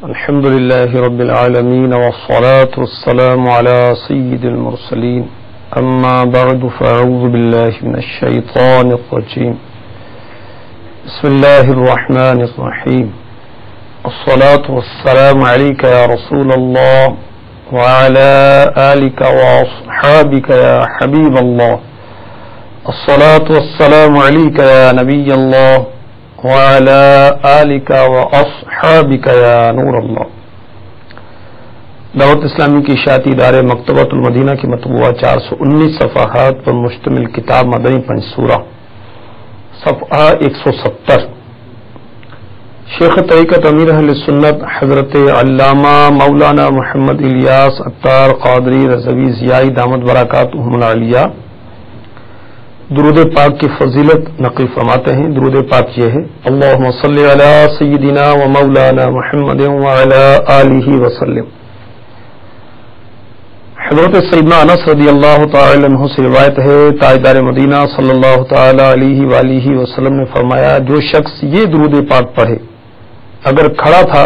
الحمد لله رب العالمين والصلاة والسلام على سيد المرسلين أما بعد فأعوذ بالله من الشيطان الرجيم بسم الله الرحمن الرحيم الصلاة والسلام عليك يا رسول الله وعلى آلك وأصحابك يا حبيب الله الصلاة والسلام عليك يا نبي الله وعلى آلك وأصحابك يا نور اللہ۔ دعوت اسلامی کی اشاعتی ادارے مکتبۃ المدینہ کی مطبوعہ 419 صفحات پر مشتمل کتاب مدنی پنجسورہ صفحہ 170۔ شیخ طریقت امیر اہل سنت حضرت علامہ مولانا محمد الیاس عطار قادری رضوی ضیائی دامت برکاتہم العالیہ درود پاک کی فضیلت نقل فرماتے ہیں۔ درود پاک یہ ہے: اللہم صلی علی سیدنا و مولانا محمد وعلی آلہ وسلم۔ حضرت سیدنا انس رضی اللہ تعالی عنہ سے روایت ہے، تاجدار مدینہ صلی اللہ تعالی علیہ وآلہ وسلم نے فرمایا، جو شخص یہ درود پاک پڑھے اگر کھڑا تھا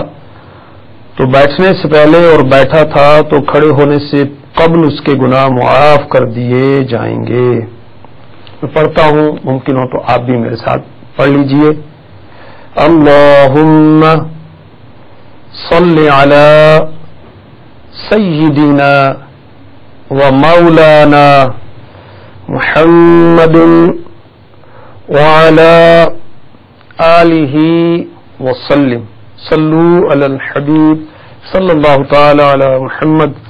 تو بیٹھنے سے پہلے اور بیٹھا تھا تو کھڑے ہونے سے قبل اس کے گناہ معاف کر دیے جائیں گے۔ میں پڑھتا ہوں، ممکن ہو تو آپ بھی میرے ساتھ پڑھ لیجئے۔ اللہم صلی علی سیدنا و مولانا محمد وعلی آلہ وسلم، صلو علی الحبیب صلی اللہ تعالی علی محمد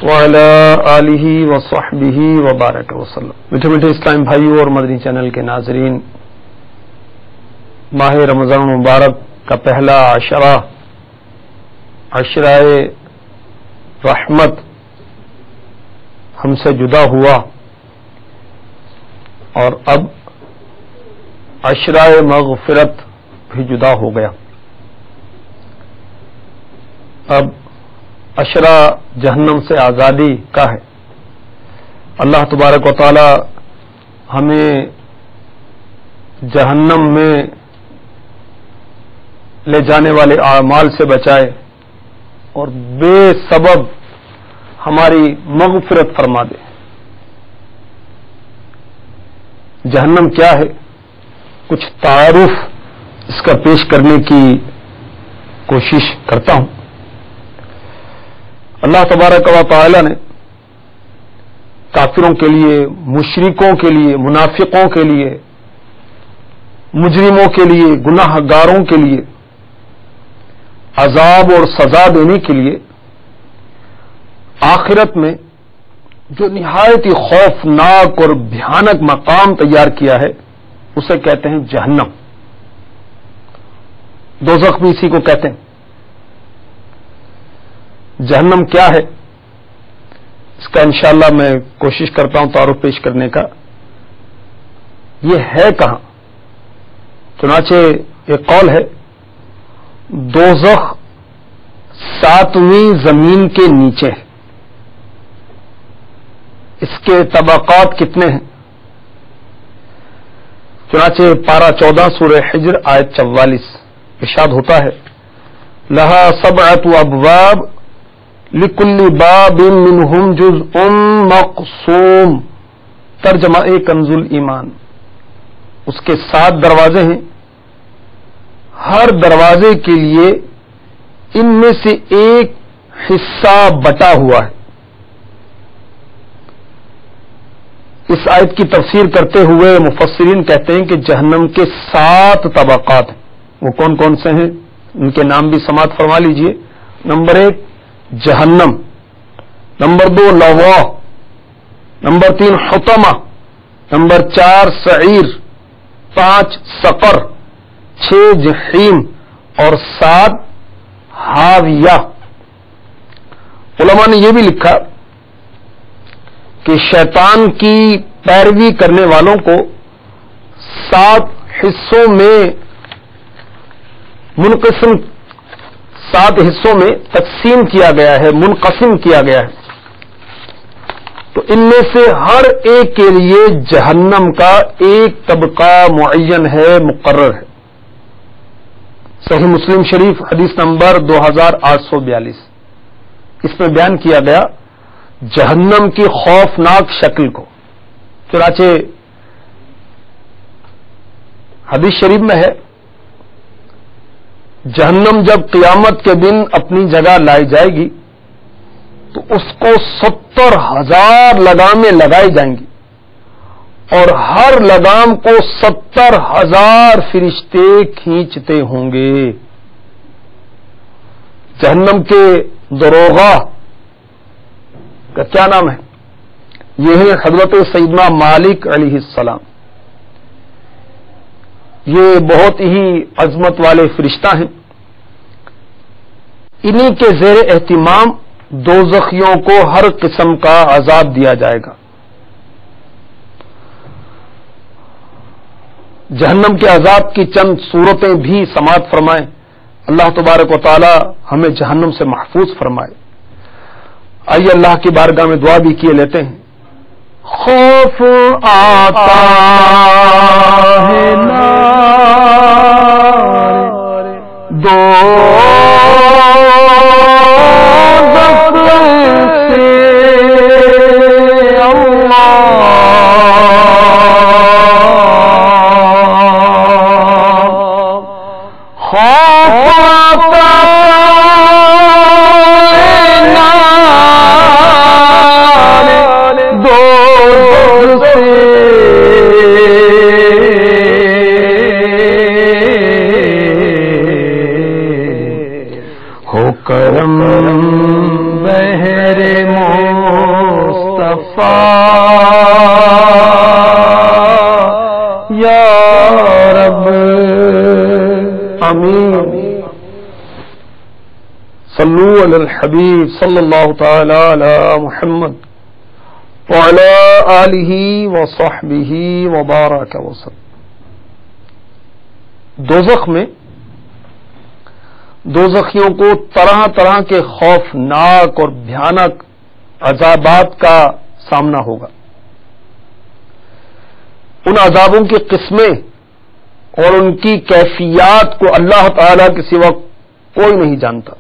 وعلی آلہ وصحبہ وبارک وسلم۔ میٹھے میٹھے اسلام بھائیوں اور مدنی چینل کے ناظرین، ماہ رمضان مبارک کا پہلا عشرہ رحمت ہم سے جدا ہوا اور اب عشرہ مغفرت بھی جدا ہو گیا۔ اب عشرہ جہنم سے آزادی کا ہے۔ اللہ تبارک و تعالی ہمیں جہنم میں لے جانے والے اعمال سے بچائے اور بے سبب ہماری مغفرت فرما دے۔ جہنم کیا ہے؟ کچھ تعارف اس کا پیش کرنے کی کوشش کرتا ہوں۔ اللہ تبارک و تعالی نے کافروں کے لیے، مشرکوں کے لیے، منافقوں کے لیے، مجرموں کے لیے، گناہ گاروں کے لیے عذاب اور سزا دینے کے لیے آخرت میں جو نہایت ہی خوفناک اور بھیانک مقام تیار کیا ہے اسے کہتے ہیں جہنم۔ دوزخ بھی اسی کو کہتے ہیں۔ جہنم کیا ہے اس کا انشاءاللہ میں کوشش کرتا ہوں تعارف پیش کرنے کا۔ یہ ہے کہاں؟ چنانچہ ایک قول ہے، دوزخ 7ویں زمین کے نیچے ہے۔ اس کے طبقات کتنے ہیں؟ چنانچہ پارہ 14 سورہ حجر آیت 44 ارشاد ہوتا ہے، لہا 7 ابواب لکل باب منہم جزء مقسوم۔ ترجمہ کنز الایمان، اس کے 7 دروازے ہیں، ہر دروازے کے لیے ان میں سے ایک حصہ بٹا ہوا ہے۔ اس آیت کی تفسیر کرتے ہوئے مفسرین کہتے ہیں کہ جہنم کے 7 طبقات ہیں۔ وہ کون کون سے ہیں؟ ان کے نام بھی سماعت فرما لیجئے۔ نمبر 1 جہنم، نمبر 2 لظا، نمبر 3 حطمہ، نمبر 4 سعیر، 5 سقر، 6 جحیم اور 7 حاویہ۔ علماء نے یہ بھی لکھا کہ شیطان کی پیروی کرنے والوں کو 7 حصوں میں منقسم، 7 حصوں میں تقسیم کیا گیا ہے، منقسم کیا گیا ہے۔ تو ان میں سے ہر ایک کے لیے جہنم کا ایک طبقہ معین ہے، مقرر ہے۔ صحیح مسلم شریف حدیث نمبر 2842، اس میں بیان کیا گیا جہنم کی خوفناک شکل کو۔ چنانچہ حدیث شریف میں ہے جہنم جب قیامت کے دن اپنی جگہ لائی جائے گی تو اس کو 70,000 لگامیں لگائی جائیں گی اور ہر لگام کو 70,000 فرشتے کھینچتے ہوں گے۔ جہنم کے دروغہ کا کیا نام ہے؟ یہ ہے حضرت سیدنا مالک علیہ السلام۔ یہ بہت ہی عظمت والے فرشتہ ہیں، انہی کے زیر اہتمام دوزخیوں کو ہر قسم کا عذاب دیا جائے گا۔ جہنم کے عذاب کی چند صورتیں بھی سماعت فرمائیں، اللہ تبارک و تعالی ہمیں جہنم سے محفوظ فرمائے۔ آئیے اللہ کی بارگاہ میں دعا بھی کیے لیتے ہیں۔ خوف آتا ہے صلو علی الحبیب صلی اللہ تعالی علی محمد وعلی آلہ وصحبہ وبارک وسلم۔ دوزخ میں دوزخیوں کو طرح طرح کے خوفناک اور بھیانک عذابات کا سامنا ہوگا۔ ان عذابوں کی قسمیں اور ان کی کیفیات کو اللہ تعالی کے سوا کوئی نہیں جانتا،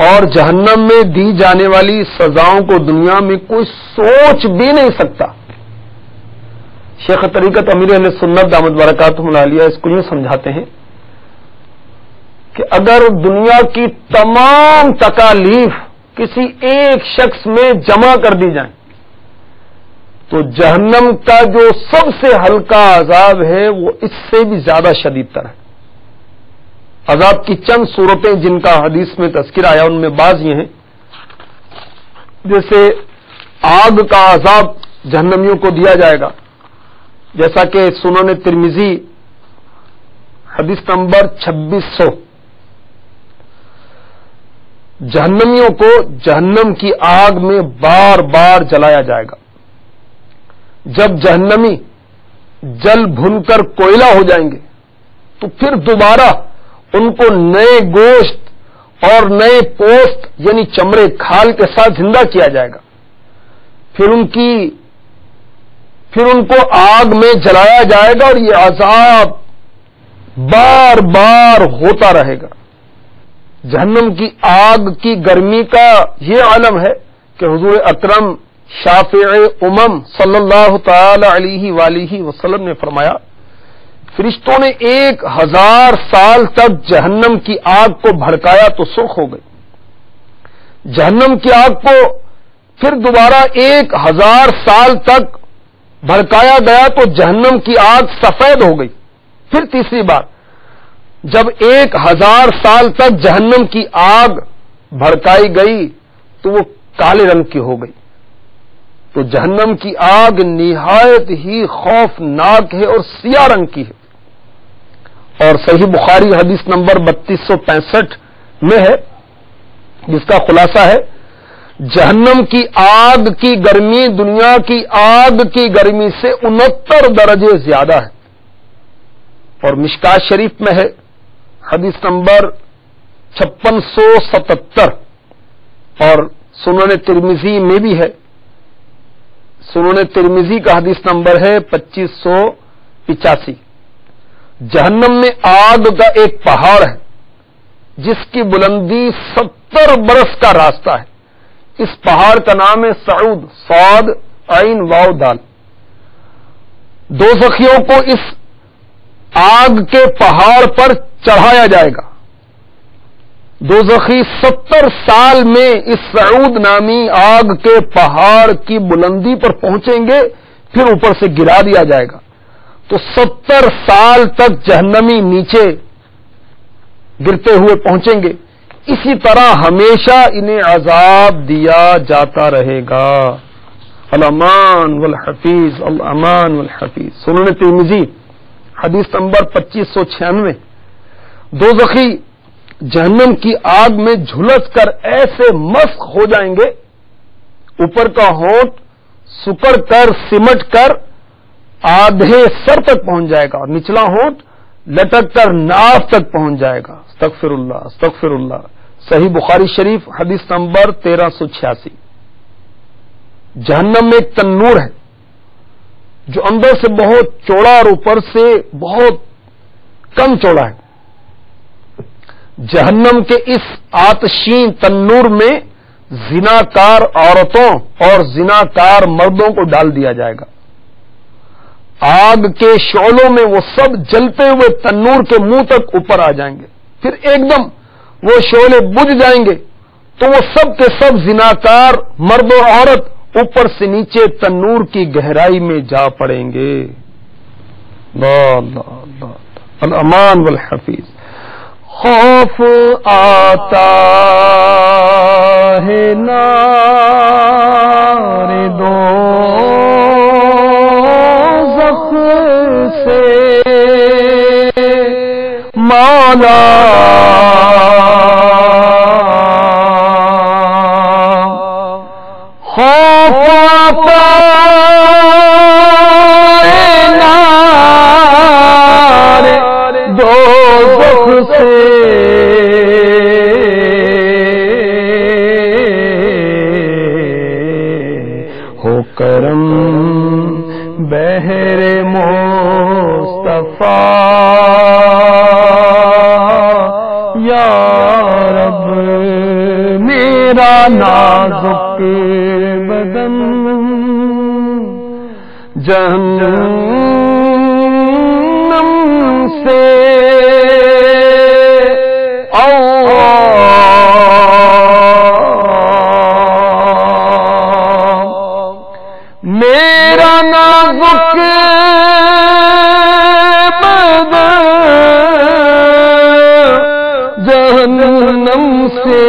اور جہنم میں دی جانے والی سزاؤں کو دنیا میں کوئی سوچ بھی نہیں سکتا۔ شیخ طریقت امیر اہل سنت دامت برکاتہم العالیہ اس کو یوں سمجھاتے ہیں کہ اگر دنیا کی تمام تکالیف کسی ایک شخص میں جمع کر دی جائیں تو جہنم کا جو سب سے ہلکا عذاب ہے وہ اس سے بھی زیادہ شدید تر ہے۔ عذاب کی چند صورتیں جن کا حدیث میں تذکرہ آیا ان میں بعض یہ ہیں، جیسے آگ کا عذاب جہنمیوں کو دیا جائے گا، جیسا کہ سنن ترمذی حدیث نمبر 2600، جہنمیوں کو جہنم کی آگ میں بار بار جلایا جائے گا۔ جب جہنمی جل بھن کر کوئلہ ہو جائیں گے تو پھر دوبارہ ان کو نئے گوشت اور نئے پوست یعنی چمڑے کھال کے ساتھ زندہ کیا جائے گا، پھر ان کو آگ میں جلایا جائے گا اور یہ عذاب بار بار ہوتا رہے گا۔ جہنم کی آگ کی گرمی کا یہ عالم ہے کہ حضور اکرم شافع امم صلی اللہ تعالی علیہ وآلہ وسلم نے فرمایا فرشتوں نے 1000 سال تک جہنم کی آگ کو بھڑکایا تو سرخ ہو گئی، جہنم کی آگ کو پھر دوبارہ 1000 سال تک بھڑکایا گیا تو جہنم کی آگ سفید ہو گئی، پھر تیسری بار جب 1000 سال تک جہنم کی آگ بھڑکائی گئی تو وہ کالے رنگ کی ہو گئی۔ تو جہنم کی آگ نہایت ہی خوفناک ہے اور سیاہ رنگ کی ہے، اور صحیح بخاری حدیث نمبر 3265 میں ہے، جس کا خلاصہ ہے جہنم کی آگ کی گرمی دنیا کی آگ کی گرمی سے 69 درجے زیادہ ہے، اور مشکات شریف میں ہے حدیث نمبر 5677، اور سنن ترمذی میں بھی ہے، سنن ترمذی کا حدیث نمبر ہے 2585۔ جہنم میں آگ کا ایک پہاڑ ہے جس کی بلندی 70 برس کا راستہ ہے. اس پہاڑ کا نام ہے صعود، صاد عین واو دال. دوزخیوں کو اس آگ کے پہاڑ پر چڑھایا جائے گا. دوزخی 70 سال میں اس صعود نامی آگ کے پہاڑ کی بلندی پر پہنچیں گے، پھر اوپر سے گرا دیا جائے گا. تو 70 سال تک جہنمی نیچے گرتے ہوئے پہنچیں گے. اسی طرح ہمیشہ انہیں عذاب دیا جاتا رہے گا. الامان والحفیظ، الامان والحفیظ. سنن ترمذی حدیث نمبر 2596. دوزخی جہنم کی آگ میں جھلس کر ایسے مسخ ہو جائیں گے، اوپر کا ہونٹ سکڑ کر سمٹ کر آدھے سر تک پہنچ جائے گا اور نچلا ہونٹ لٹک کر ناف تک پہنچ جائے گا. استغفر اللہ، استغفر اللہ. صحیح بخاری شریف حدیث نمبر 1386. جہنم میں ایک تنور ہے جو اندر سے بہت چوڑا اور اوپر سے بہت کم چوڑا ہے. جہنم کے اس آتشین تنور میں زناکار عورتوں اور زناکار مردوں کو ڈال دیا جائے گا. آگ کے شعلوں میں وہ سب جلتے ہوئے تنور کے منہ تک اوپر آ جائیں گے. پھر ایک دم وہ شعلے بجھ جائیں گے تو وہ سب کے سب زناکار مرد و عورت اوپر سے نیچے تنور کی گہرائی میں جا پڑیں گے. اللہ اللہ اللہ. الامان والحفیظ. خوف آتا ہے نار دوزخ سے مولا، خوف آتا ہے نار دوزخ سے ہو کرم بہر مصطفیٰ یا رب میرا نازک بدن جہنم سے میرا نازک بدن جہنم سے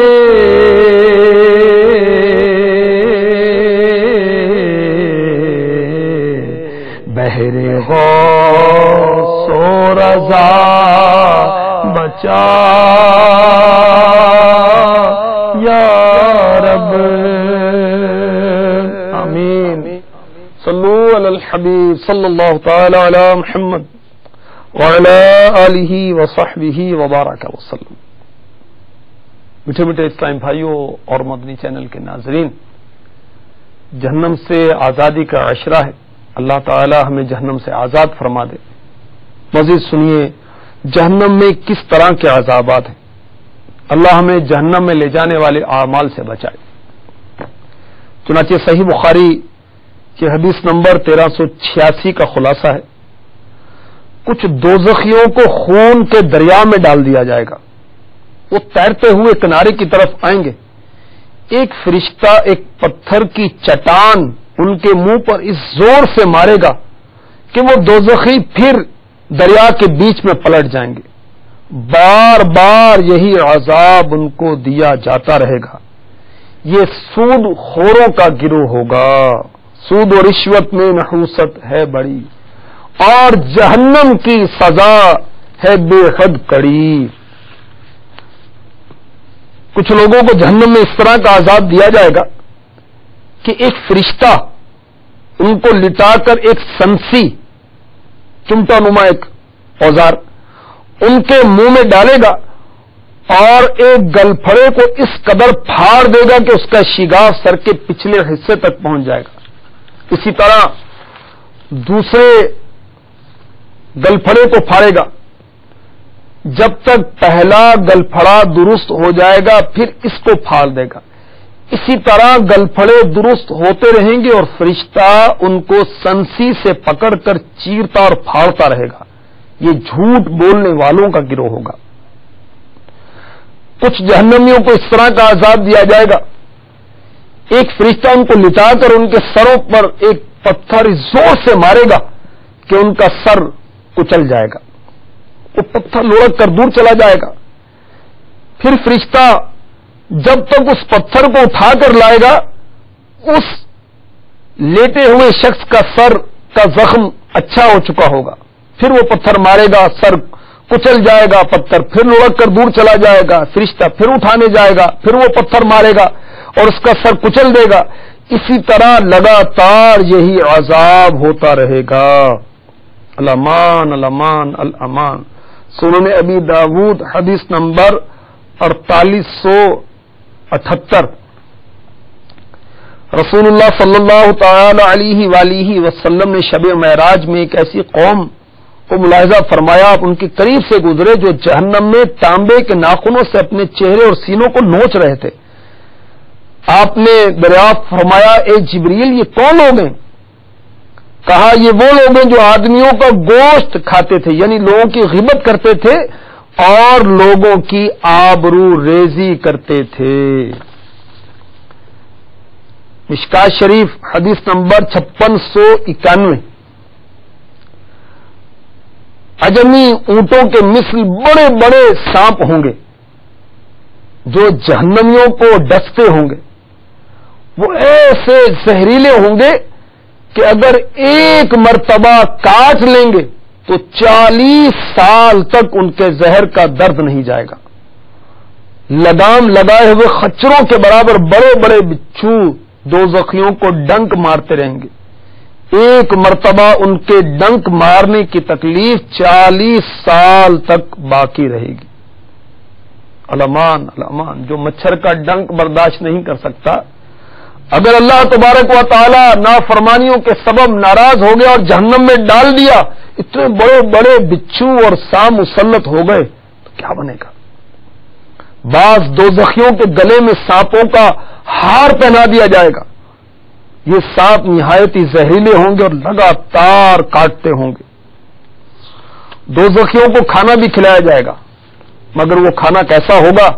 بہر غوث و رضا بچا یا رب. آمین. صلو علی الحبیب صلی اللہ تعالی علی محمد وعلی آلہ وصحبہ وبارک وسلم. میٹھے میٹھے اسلام بھائیوں اور مدنی چینل کے ناظرین، جہنم سے آزادی کا عشرہ ہے. اللہ تعالی ہمیں جہنم سے آزاد فرما دے. مزید سنیے جہنم میں کس طرح کے عذابات ہیں. اللہ ہمیں جہنم میں لے جانے والے اعمال سے بچائے. چنانچہ صحیح بخاری کی حدیث نمبر 1386 کا خلاصہ ہے، کچھ دوزخیوں کو خون کے دریا میں ڈال دیا جائے گا. وہ تیرتے ہوئے کنارے کی طرف آئیں گے. ایک فرشتہ ایک پتھر کی چٹان ان کے منہ پر اس زور سے مارے گا کہ وہ دوزخی پھر دریا کے بیچ میں پلٹ جائیں گے. بار بار یہی عذاب ان کو دیا جاتا رہے گا. یہ سود خوروں کا گروہ ہوگا. سود و رشوت میں نحوست ہے بڑی اور جہنم کی سزا ہے بے حد کڑی. کچھ لوگوں کو جہنم میں اس طرح کا عذاب دیا جائے گا کہ ایک فرشتہ ان کو لٹا کر ایک سنسی چمٹا نما ایک اوزار ان کے منہ میں ڈالے گا اور ایک گلپھڑے کو اس قدر پھاڑ دے گا کہ اس کا شگاف سر کے پچھلے حصے تک پہنچ جائے گا. اسی طرح دوسرے گلپھڑے کو پھاڑے گا جب تک پہلا گلپھڑا درست ہو جائے گا پھر اس کو پھاڑ دے گا. اسی طرح گلپھڑے درست ہوتے رہیں گے اور فرشتہ ان کو سنسی سے پکڑ کر چیرتا اور پھاڑتا رہے گا. یہ جھوٹ بولنے والوں کا گروہ ہوگا. کچھ جہنمیوں کو اس طرح کا عذاب دیا جائے گا، ایک فرشتہ ان کو لٹا کر ان کے سروں پر ایک پتھر زور سے مارے گا کہ ان کا سر کچل جائے گا، وہ پتھر لڑک کر دور چلا جائے گا. پھر فرشتہ جب تک اس پتھر کو اٹھا کر لائے گا اس لیٹے ہوئے شخص کا سر کا زخم اچھا ہو چکا ہوگا. پھر وہ پتھر مارے گا، سر کچل جائے گا، پتھر پھر لڑک کر دور چلا جائے گا. فرشتہ پھر اٹھانے جائے گا، پھر وہ پتھر مارے گا اور اس کا سر کچل دے گا. اسی طرح لگاتار یہی عذاب ہوتا رہے گا. الامان الامان الامان. سنن ابی داود حدیث نمبر 4878. رسول اللہ صلی اللہ تعالی علیہ وآلہ وسلم نے شب معراج میں ایک ایسی قوم کو ملاحظہ فرمایا، آپ ان کے قریب سے گزرے جو جہنم میں تانبے کے ناخنوں سے اپنے چہرے اور سینوں کو نوچ رہے تھے. آپ نے دریافت فرمایا، اے جبریل یہ کون لوگ ہیں؟ کہا یہ وہ لوگ ہیں جو آدمیوں کا گوشت کھاتے تھے، یعنی لوگوں کی غیبت کرتے تھے اور لوگوں کی آبرو ریزی کرتے تھے. مشکات شریف حدیث نمبر 5691. عجمی اونٹوں کے مثل بڑے بڑے سانپ ہوں گے جو جہنمیوں کو ڈستے ہوں گے. وہ ایسے زہریلے ہوں گے کہ اگر ایک مرتبہ کاٹ لیں گے تو 40 سال تک ان کے زہر کا درد نہیں جائے گا. لگام لگائے ہوئے خچروں کے برابر بڑے بڑے بچھو دوزخیوں کو ڈنک مارتے رہیں گے. ایک مرتبہ ان کے ڈنک مارنے کی تکلیف 40 سال تک باقی رہے گی. الامان الامان. جو مچھر کا ڈنک برداشت نہیں کر سکتا، اگر اللہ تبارک و تعالی نافرمانیوں کے سبب ناراض ہو گیا اور جہنم میں ڈال دیا، اتنے بڑے بڑے بچھو اور سام مسلط ہو گئے تو کیا بنے گا؟ بعض دوزخیوں کے گلے میں سانپوں کا ہار پہنا دیا جائے گا. یہ سانپ نہایت ہی زہریلے ہوں گے اور لگاتار کاٹتے ہوں گے. دوزخیوں کو کھانا بھی کھلایا جائے گا، مگر وہ کھانا کیسا ہوگا؟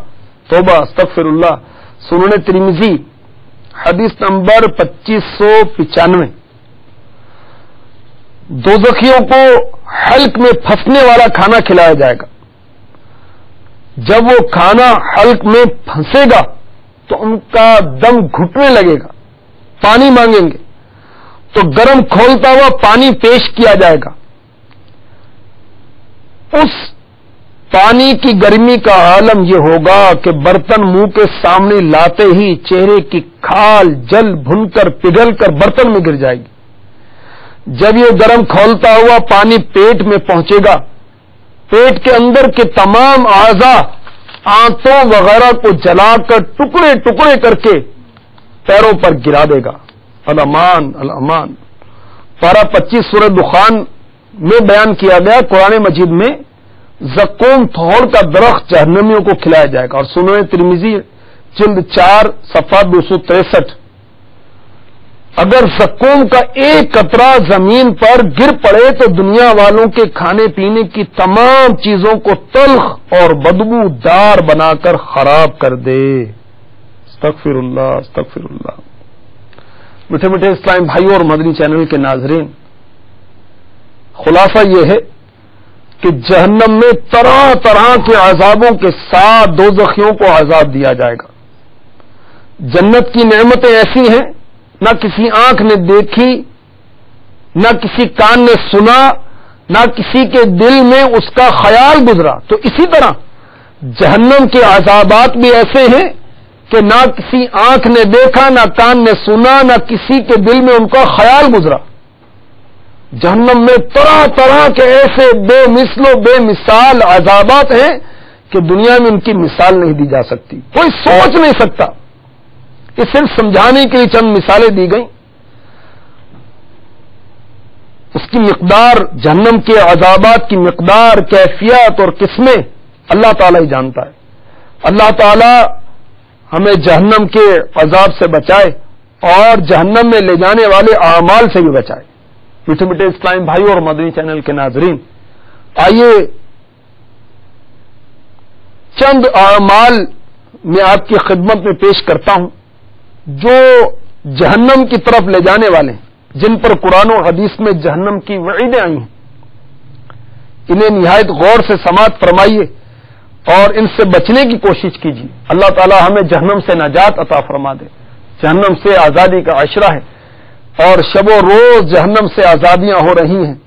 توبہ استغفر اللہ. سنن ترمذی حدیث نمبر 2595. دوزخیوں کو حلق میں پھنسنے والا کھانا کھلایا جائے گا. جب وہ کھانا حلق میں پھنسے گا تو ان کا دم گھٹنے لگے گا، پانی مانگیں گے تو گرم کھولتا ہوا پانی پیش کیا جائے گا. اس پانی کی گرمی کا عالم یہ ہوگا کہ برتن منہ کے سامنے لاتے ہی چہرے کی کھال جل بھن کر پگھل کر برتن میں گر جائے گی. جب یہ گرم کھولتا ہوا پانی پیٹ میں پہنچے گا، پیٹ کے اندر کے تمام اعضاء آنتوں وغیرہ کو جلا کر ٹکڑے ٹکڑے کر کے پیروں پر گرا دے گا. الامان الامان. پارہ 25 سورہ دخان میں بیان کیا گیا قرآن مجید میں زقوم تھوڑ کا درخت جہنمیوں کو کھلایا جائے گا. اور سنن ترمذی جلد 4 صفحہ 263. اگر زقوم کا ایک قطرہ زمین پر گر پڑے تو دنیا والوں کے کھانے پینے کی تمام چیزوں کو تلخ اور بدبو دار بنا کر خراب کر دے. استغفر اللہ استغفر اللہ. میٹھے میٹھے اسلام بھائیوں اور مدنی چینل کے ناظرین، خلاصہ یہ ہے کہ جہنم میں طرح طرح کے عذابوں کے ساتھ دوزخیوں کو عذاب دیا جائے گا. جنت کی نعمتیں ایسی ہیں نہ کسی آنکھ نے دیکھی، نہ کسی کان نے سنا، نہ کسی کے دل میں اس کا خیال گزرا. تو اسی طرح جہنم کے عذابات بھی ایسے ہیں کہ نہ کسی آنکھ نے دیکھا، نہ کان نے سنا، نہ کسی کے دل میں ان کا خیال گزرا. جہنم میں طرح طرح کے ایسے بے مثل و بے مثال عذابات ہیں کہ دنیا میں ان کی مثال نہیں دی جا سکتی، کوئی سوچ نہیں سکتا. یہ صرف سمجھانے کے لیے چند مثالیں دی گئیں. اس کی مقدار، جہنم کے عذابات کی مقدار، کیفیت اور قسمیں اللہ تعالیٰ ہی جانتا ہے. اللہ تعالیٰ ہمیں جہنم کے عذاب سے بچائے اور جہنم میں لے جانے والے اعمال سے بھی بچائے. میٹھے میٹھے اسلام بھائیوں اور مدنی چینل کے ناظرین، آئیے چند اعمال میں آپ کی خدمت میں پیش کرتا ہوں جو جہنم کی طرف لے جانے والے ہیں، جن پر قرآن و حدیث میں جہنم کی وعیدیں آئی ہیں. انہیں نہایت غور سے سماعت فرمائیے اور ان سے بچنے کی کوشش کیجیے. اللہ تعالی ہمیں جہنم سے نجات عطا فرما دے. جہنم سے آزادی کا عشرہ ہے اور شب و روز جہنم سے آزادیاں ہو رہی ہیں.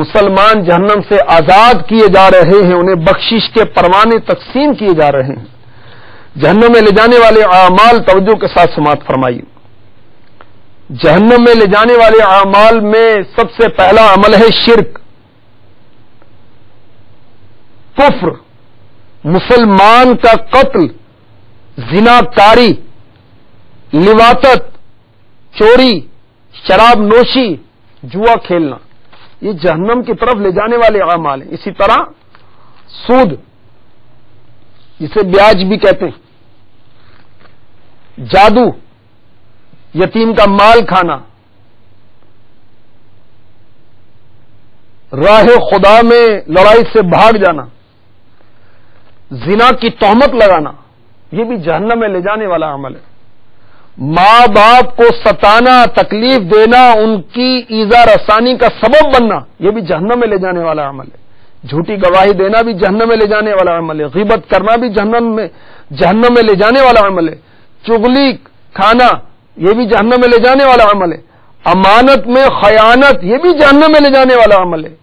مسلمان جہنم سے آزاد کیے جا رہے ہیں، انہیں بخشش کے پروانے تقسیم کیے جا رہے ہیں. جہنم میں لے جانے والے اعمال توجہ کے ساتھ سماعت فرمائیے. جہنم میں لے جانے والے اعمال میں سب سے پہلا عمل ہے شرک، کفر، مسلمان کا قتل، زناکاری، لواطت، چوری، شراب نوشی، جوا کھیلنا، یہ جہنم کی طرف لے جانے والے اعمال ہیں. اسی طرح سود، جسے بیاج بھی کہتے ہیں، جادو، یتیم کا مال کھانا، راہ خدا میں لڑائی سے بھاگ جانا، زنا کی تہمت لگانا، یہ بھی جہنم میں لے جانے والا عمل ہے. ماں باپ کو ستانا، تکلیف دینا، ان کی ایذا رسانی کا سبب بننا، یہ بھی جہنم میں لے جانے والا عمل ہے. جھوٹی گواہی دینا بھی جہنم میں لے جانے والا عمل ہے. غیبت کرنا بھی جہنم میں لے جانے والا عمل ہے. چغلی کھانا، یہ بھی جہنم میں لے جانے والا عمل ہے. امانت میں خیانت، یہ بھی جہنم میں لے جانے والا عمل ہے.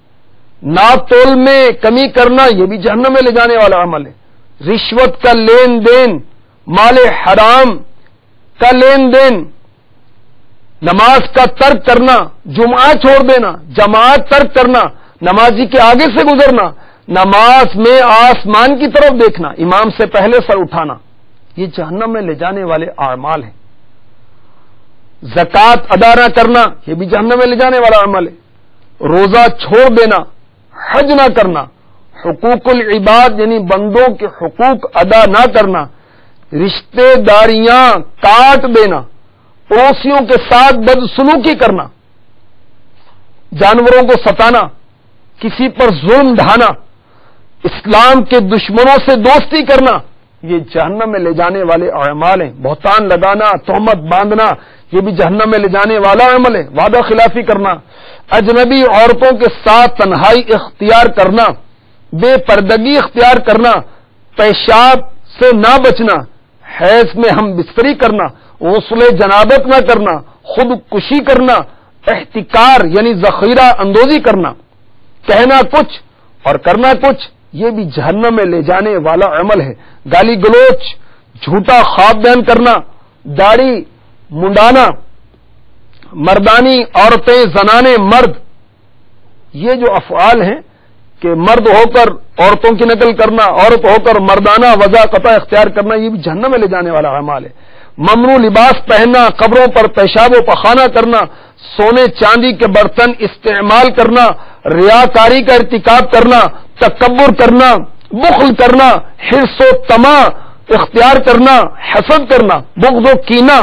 ناپ تول میں کمی کرنا، یہ بھی جہنم میں لے جانے والا عمل ہے. رشوت کا لین دین، مال حرام کا لین دین، نماز کا ترک کرنا، جمعہ چھوڑ دینا، جماعت ترک کرنا، نمازی کے آگے سے گزرنا، نماز میں آسمان کی طرف دیکھنا، امام سے پہلے سر اٹھانا، یہ جہنم میں لے جانے والے اعمال ہیں. زکوٰۃ ادا نہ کرنا، یہ بھی جہنم میں لے جانے والا عمل ہے. روزہ چھوڑ دینا، حج نہ کرنا، حقوق العباد یعنی بندوں کے حقوق ادا نہ کرنا، رشتے داریاں کاٹ دینا، پڑوسیوں کے ساتھ بدسلوکی کرنا، جانوروں کو ستانا، کسی پر ظلم ڈھانا، اسلام کے دشمنوں سے دوستی کرنا، یہ جہنم میں لے جانے والے اعمال ہیں. بہتان لگانا، تہمت باندھنا، یہ بھی جہنم میں لے جانے والا عمل ہے. وعدہ خلافی کرنا، اجنبی عورتوں کے ساتھ تنہائی اختیار کرنا، بے پردگی اختیار کرنا، پیشاب سے نہ بچنا، حیض میں ہم بستری کرنا، غسل جنابت نہ کرنا، خودکشی کرنا، احتکار یعنی ذخیرہ اندوزی کرنا، کہنا کچھ اور کرنا کچھ، یہ بھی جہنم میں لے جانے والا عمل ہے. گالی گلوچ، جھوٹا خواب بیان کرنا، داڑھی منڈانا، مردانی عورتیں، زنانے مرد، یہ جو افعال ہیں کہ مرد ہو کر عورتوں کی نقل کرنا، عورت ہو کر مردانہ وضع قطع اختیار کرنا، یہ بھی جہنم میں لے جانے والا اعمال ہے. ممنوع لباس پہننا، قبروں پر پیشاب و پخانہ کرنا، سونے چاندی کے برتن استعمال کرنا، ریاکاری کا ارتکاب کرنا، تکبر کرنا، بخل کرنا، حرص و طمع اختیار کرنا، حسد کرنا، بغض و کینہ،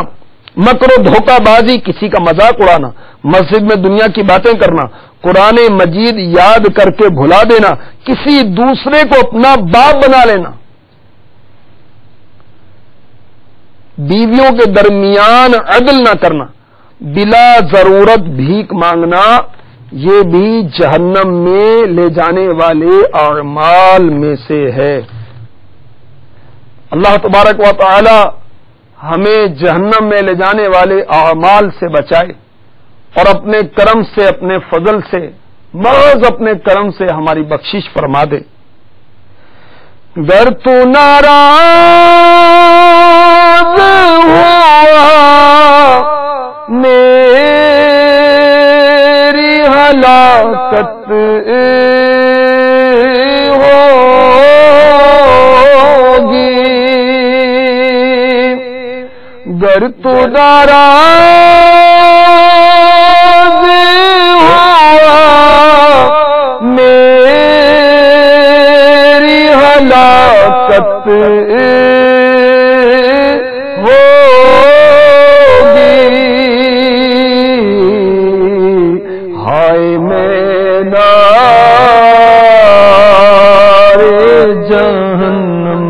مکر و دھوکہ بازی، کسی کا مذاق اڑانا، مسجد میں دنیا کی باتیں کرنا، قرآن مجید یاد کر کے بھلا دینا، کسی دوسرے کو اپنا باپ بنا لینا، بیویوں کے درمیان عدل نہ کرنا، بلا ضرورت بھیک مانگنا، یہ بھی جہنم میں لے جانے والے اعمال میں سے ہے. اللہ تبارک و تعالی ہمیں جہنم میں لے جانے والے اعمال سے بچائے اور اپنے کرم سے، اپنے فضل سے، محض اپنے کرم سے ہماری بخشش فرما دے. گر تو ناراض ہوا میری ہلاکت ہوگی، گر تو ناراض ہوا میری ہوگی ہائے میں نار جہنم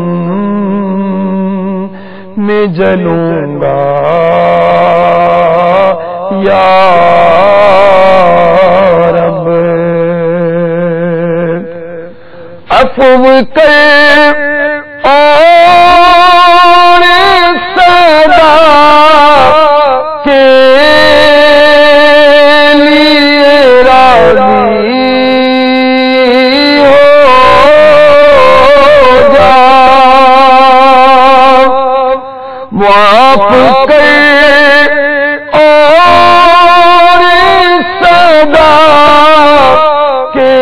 میں جلوں گا یا رب عفو کر اور صدا کے لیے راضی ہو جا معاف کر اور صدا کے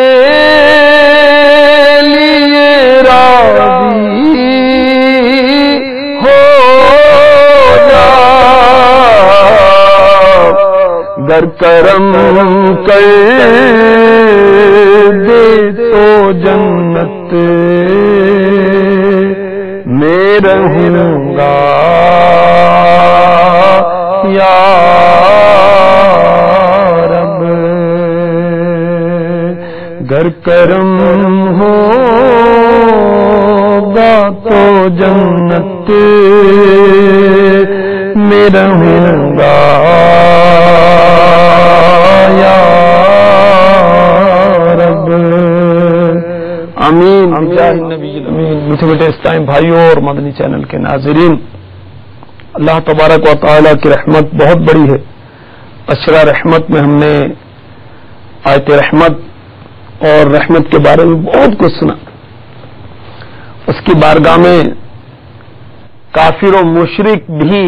گر کرم کر دے تو جنت میں رہوں گا یا رب گر کرم ہوگا تو جنت میں رہوں گا یا رب آمین میٹھے بیٹے اسلام بھائیوں اور مدنی چینل کے ناظرین، اللہ تبارک و تعالیٰ کی رحمت بہت بڑی ہے۔ اشرا رحمت میں ہم نے آیت رحمت اور رحمت کے بارے میں بہت کچھ سنا۔ اس کی بارگاہ میں کافر و مشرک بھی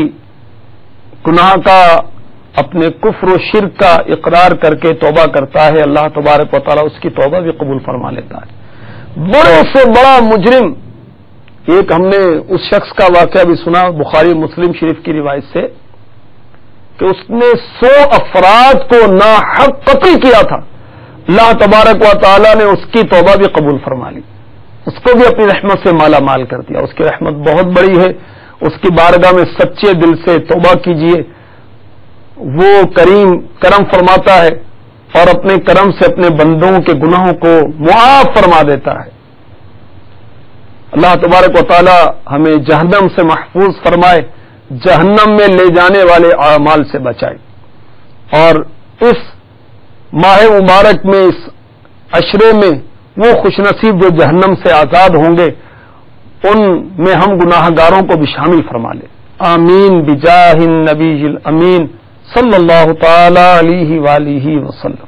گناہ کا، اپنے کفر و شرک کا اقرار کر کے توبہ کرتا ہے، اللہ تبارک و تعالیٰ اس کی توبہ بھی قبول فرما لیتا ہے۔ بڑے سے بڑا مجرم، ایک ہم نے اس شخص کا واقعہ بھی سنا بخاری مسلم شریف کی روایت سے کہ اس نے 100 افراد کو ناحق قتل کیا تھا، اللہ تبارک و تعالیٰ نے اس کی توبہ بھی قبول فرما لی، اس کو بھی اپنی رحمت سے مالا مال کر دیا۔ اس کی رحمت بہت بڑی ہے، اس کی بارگاہ میں سچے دل سے توبہ کیجیے، وہ کرم فرماتا ہے اور اپنے کرم سے اپنے بندوں کے گناہوں کو معاف فرما دیتا ہے۔ اللہ تبارک و تعالی ہمیں جہنم سے محفوظ فرمائے، جہنم میں لے جانے والے اعمال سے بچائے، اور اس ماہ مبارک میں، اس عشرے میں وہ خوش نصیب جو جہنم سے آزاد ہوں گے، ان میں ہم گناہ گاروں کو بھی شامل فرما لے۔ آمین بجاہ النبی الامین صلی اللہ تعالی علیہ وآلہ وسلم۔